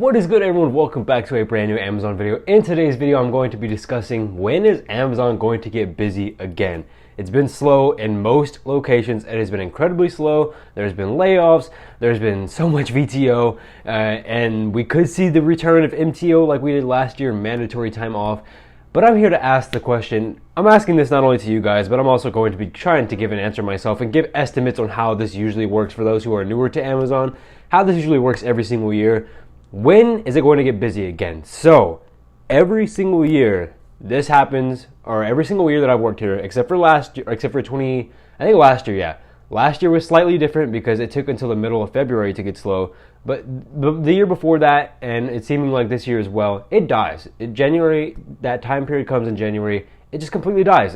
What is good, everyone? Welcome back to a brand new Amazon video. In today's video, I'm going to be discussing when is Amazon going to get busy again. It's been slow in most locations. It has been incredibly slow. There's been layoffs. There's been so much VTO, and we could see the return of MTO like we did last year, mandatory time off. But I'm here to ask the question. I'm asking this not only to you guys, but I'm also going to be trying to give an answer myself and give estimates on how this usually works for those who are newer to Amazon, how this usually works every single year. When is it going to get busy again? So every single year this happens, or every single year that I've worked here, except for last year, except for last year, yeah. Last year was slightly different because it took until the middle of February to get slow. But the year before that, and it's seeming like this year as well, it dies. January, that time period comes in January, it just completely dies.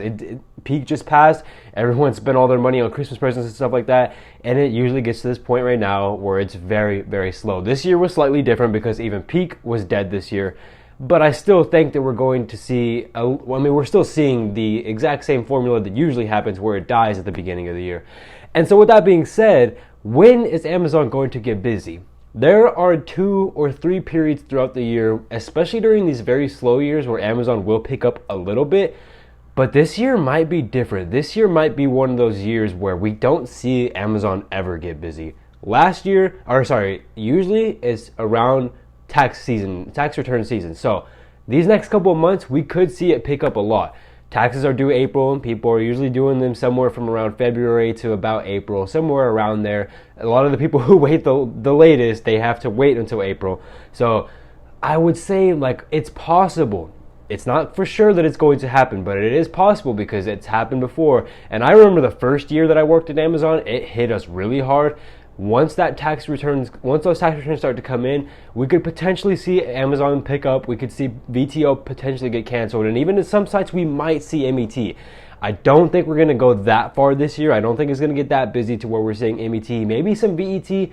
Peak just passed. Everyone spent all their money on Christmas presents and stuff like that, and it usually gets to this point right now where it's very, very slow. This year was slightly different because even peak was dead this year, but I still think that we're going to see, we're still seeing the exact same formula that usually happens where it dies at the beginning of the year. And so with that being said, when is Amazon going to get busy? There are 2 or 3 periods throughout the year, especially during these very slow years, where Amazon will pick up a little bit. But this year might be different. This year might be one of those years where we don't see Amazon ever get busy. Usually it's around tax return season. So these next couple of months, we could see it pick up a lot. Taxes are due April, and people are usually doing them somewhere from around February to about April, somewhere around there. A lot of the people who wait the latest, they have to wait until April. So I would say, it's possible. It's not for sure that it's going to happen, but it is possible because it's happened before. And I remember the first year that I worked at Amazon, it hit us really hard. Once those tax returns start to come in, we could potentially see Amazon pick up. We could see VTO potentially get canceled, and even in some sites we might see MET. I don't think we're going to go that far this year. I don't think it's going to get that busy to where we're seeing MET, maybe some VET,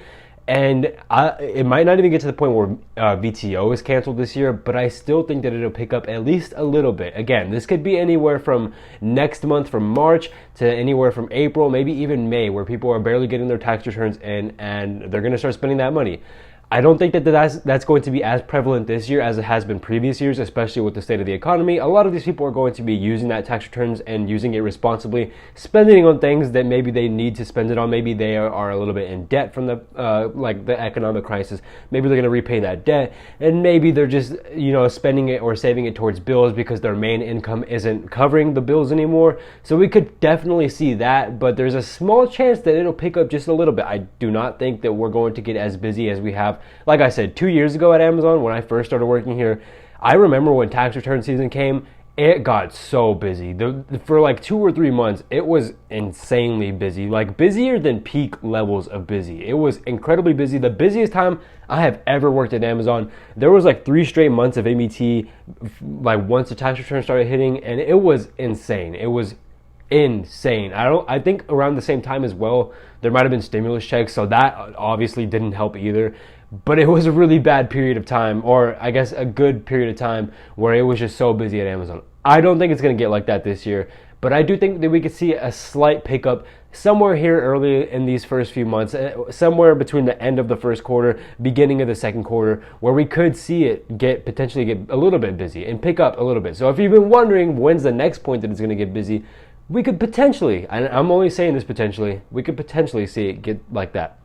and it might not even get to the point where VTO is canceled this year, but I still think that it'll pick up at least a little bit. Again, this could be anywhere from next month, from March, to anywhere from April, maybe even May, where people are barely getting their tax returns in and they're going to start spending that money. I don't think that that's going to be as prevalent this year as it has been previous years, especially with the state of the economy. A lot of these people are going to be using that tax returns and using it responsibly, spending on things that maybe they need to spend it on. Maybe they are a little bit in debt from the economic crisis. Maybe they're going to repay that debt, and maybe they're just spending it or saving it towards bills because their main income isn't covering the bills anymore. So we could definitely see that, but there's a small chance that it'll pick up just a little bit. I do not think that we're going to get as busy as we have. Like I said, 2 years ago at Amazon, when I first started working here, I remember when tax return season came, it got so busy. For 2 or 3 months, it was insanely busy, busier than peak levels of busy. It was incredibly busy. The busiest time I have ever worked at Amazon, there was 3 straight months of MET, once the tax return started hitting, and it was insane. It was insane. I think around the same time as well, there might have been stimulus checks, so that obviously didn't help either. But it was a really bad period of time, or I guess a good period of time, where it was just so busy at Amazon. I don't think it's going to get like that this year, but I do think that we could see a slight pickup somewhere here early in these first few months, somewhere between the end of the first quarter, beginning of the second quarter, where we could see it potentially get a little bit busy and pick up a little bit. So if you've been wondering when's the next point that it's going to get busy, we could potentially, and I'm only saying this potentially, we could potentially see it get like that.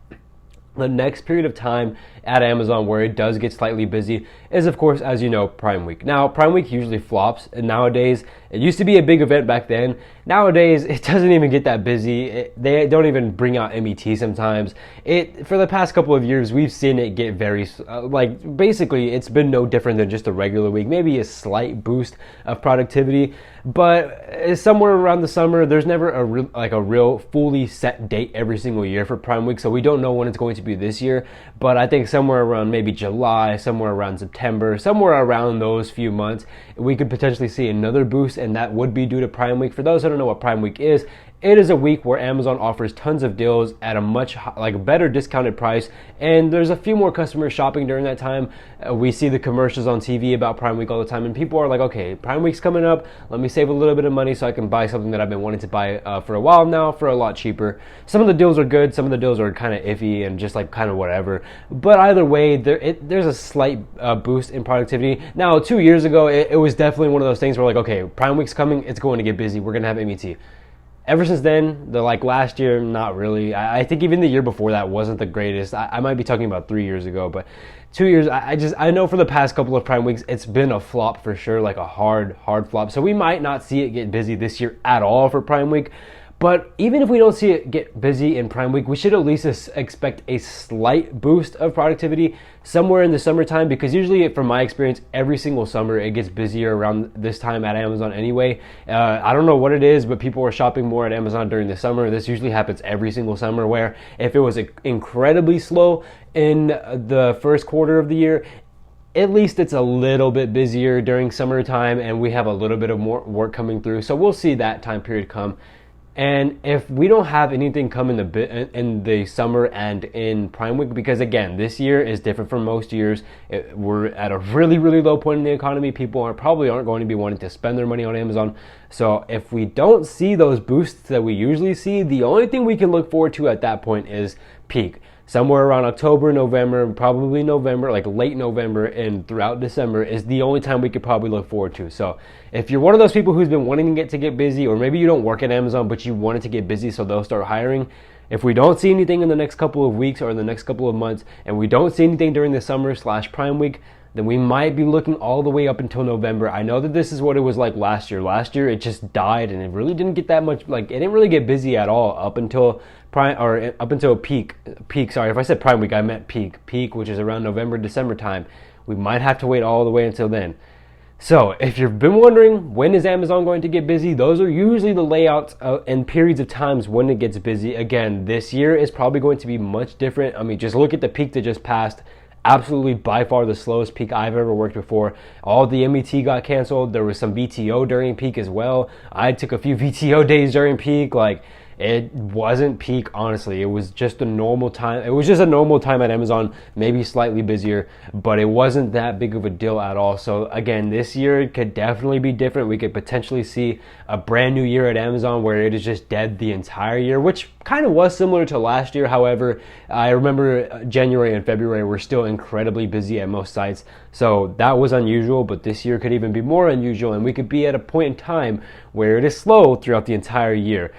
The next period of time at Amazon where it does get slightly busy is, of course, as you know, Prime Week. Now, Prime Week usually flops, and nowadays, it used to be a big event back then. Nowadays, it doesn't even get that busy. They don't even bring out MET sometimes. For the past couple of years, we've seen it get very, basically, it's been no different than just a regular week. Maybe a slight boost of productivity, but somewhere around the summer, there's never a real fully set date every single year for Prime Week, so we don't know when it's going to be this year, but I think somewhere around maybe July, somewhere around September, somewhere around those few months, we could potentially see another boost, and that would be due to Prime Week. For those who don't know what Prime Week is, it is a week where Amazon offers tons of deals at a much better discounted price, and there's a few more customers shopping during that time. We see the commercials on TV about Prime Week all the time, and people are like, okay, Prime Week's coming up, let me save a little bit of money so I can buy something that I've been wanting to buy for a while now for a lot cheaper. Some of the deals are good, some of the deals are kind of iffy and just like kind of whatever, but either way, there's a slight boost in productivity. Now, 2 years ago, it was definitely one of those things where like, okay, Prime Week's coming, it's going to get busy, we're going to have MET. Ever since then, last year, not really. I think even the year before that wasn't the greatest. I might be talking about 3 years ago, but 2 years, I know for the past couple of Prime Weeks, it's been a flop for sure, like a hard flop. So we might not see it get busy this year at all for Prime Week. But even if we don't see it get busy in Prime Week, we should at least expect a slight boost of productivity somewhere in the summertime, because usually, from my experience, every single summer it gets busier around this time at Amazon anyway. I don't know what it is, but people are shopping more at Amazon during the summer. This usually happens every single summer, where if it was incredibly slow in the first quarter of the year, at least it's a little bit busier during summertime, and we have a little bit of more work coming through. So we'll see that time period come. And if we don't have anything come in the summer and in Prime Week, because again, this year is different from most years. We're at a really, really low point in the economy. People probably aren't going to be wanting to spend their money on Amazon. So if we don't see those boosts that we usually see, the only thing we can look forward to at that point is peak. Somewhere around October, November, probably November, like late November and throughout December is the only time we could probably look forward to. So if you're one of those people who's been wanting to get busy, or maybe you don't work at Amazon, but you wanted to get busy so they'll start hiring, if we don't see anything in the next couple of weeks or in the next couple of months, and we don't see anything during the summer/Prime Week, then we might be looking all the way up until November. I know that this is what it was like last year. Last year, it just died, and it really didn't get that much, it didn't really get busy at all up until peak. Sorry, if I said Prime Week, I meant peak, which is around November, December time. We might have to wait all the way until then. So if you've been wondering when is Amazon going to get busy, those are usually the layouts and periods of times when it gets busy. Again, this year is probably going to be much different. I mean, just look at the peak that just passed. Absolutely by far the slowest peak I've ever worked before. All the MET got canceled. There was some VTO during peak as well. I took a few VTO days during peak. It wasn't peak, honestly. It was just a normal time. It was just a normal time at Amazon, maybe slightly busier, but it wasn't that big of a deal at all. So again, this year could definitely be different. We could potentially see a brand new year at Amazon where it is just dead the entire year, which kind of was similar to last year. However, I remember January and February were still incredibly busy at most sites. So that was unusual, but this year could even be more unusual, and we could be at a point in time where it is slow throughout the entire year.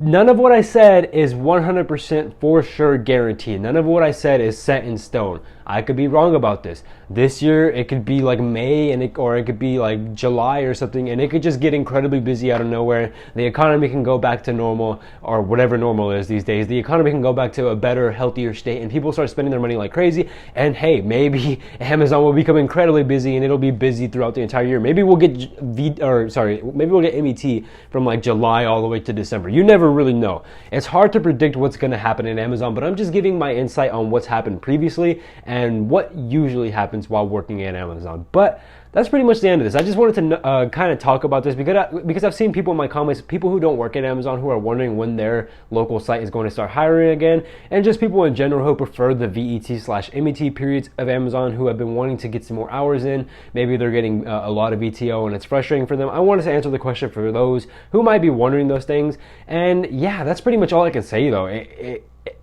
None of what I said is 100% for sure guaranteed. None of what I said is set in stone. I could be wrong about this. This year, it could be like May, or it could be like July or something, and it could just get incredibly busy out of nowhere. The economy can go back to normal, or whatever normal is these days. The economy can go back to a better, healthier state, and people start spending their money like crazy. And hey, maybe Amazon will become incredibly busy, and it'll be busy throughout the entire year. Maybe we'll get maybe we'll get MET from like July all the way to December. You never really know. It's hard to predict what's going to happen in Amazon, but I'm just giving my insight on what's happened previously and what usually happens while working at Amazon. But that's pretty much the end of this. I just wanted to kind of talk about this because I've seen people in my comments, people who don't work at Amazon, who are wondering when their local site is going to start hiring again, and just people in general who prefer the VET/MET periods of Amazon, who have been wanting to get some more hours in. Maybe they're getting a lot of VTO and it's frustrating for them. I wanted to answer the question for those who might be wondering those things. And yeah, that's pretty much all I can say though.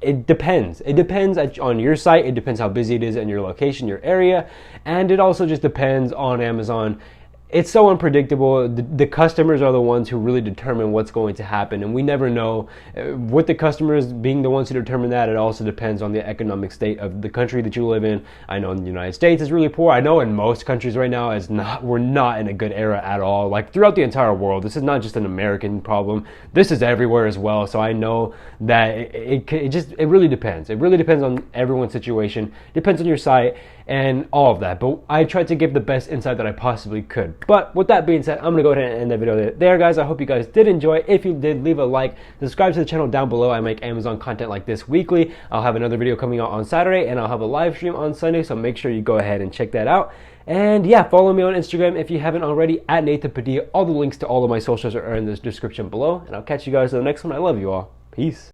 It depends. It depends on your site. It depends how busy it is in your location, your area. And it also just depends on Amazon. It's so unpredictable. The customers are the ones who really determine what's going to happen, and we never know. With the customers being the ones who determine that, it also depends on the economic state of the country that you live in. I know in the United States it's really poor. I know in most countries right now we're not in a good era at all. Like throughout the entire world, this is not just an American problem. This is everywhere as well. So I know that it really depends. It really depends on everyone's situation. Depends on your site and all of that. But I tried to give the best insight that I possibly could. But with that being said, I'm going to go ahead and end the video there, guys. I hope you guys did enjoy. If you did, leave a like, subscribe to the channel down below. I make Amazon content like this weekly. I'll have another video coming out on Saturday, and I'll have a live stream on Sunday, so make sure you go ahead and check that out. And yeah, follow me on Instagram if you haven't already, at Nathan Padilla. All the links to all of my socials are in the description below, and I'll catch you guys in the next one. I love you all. Peace.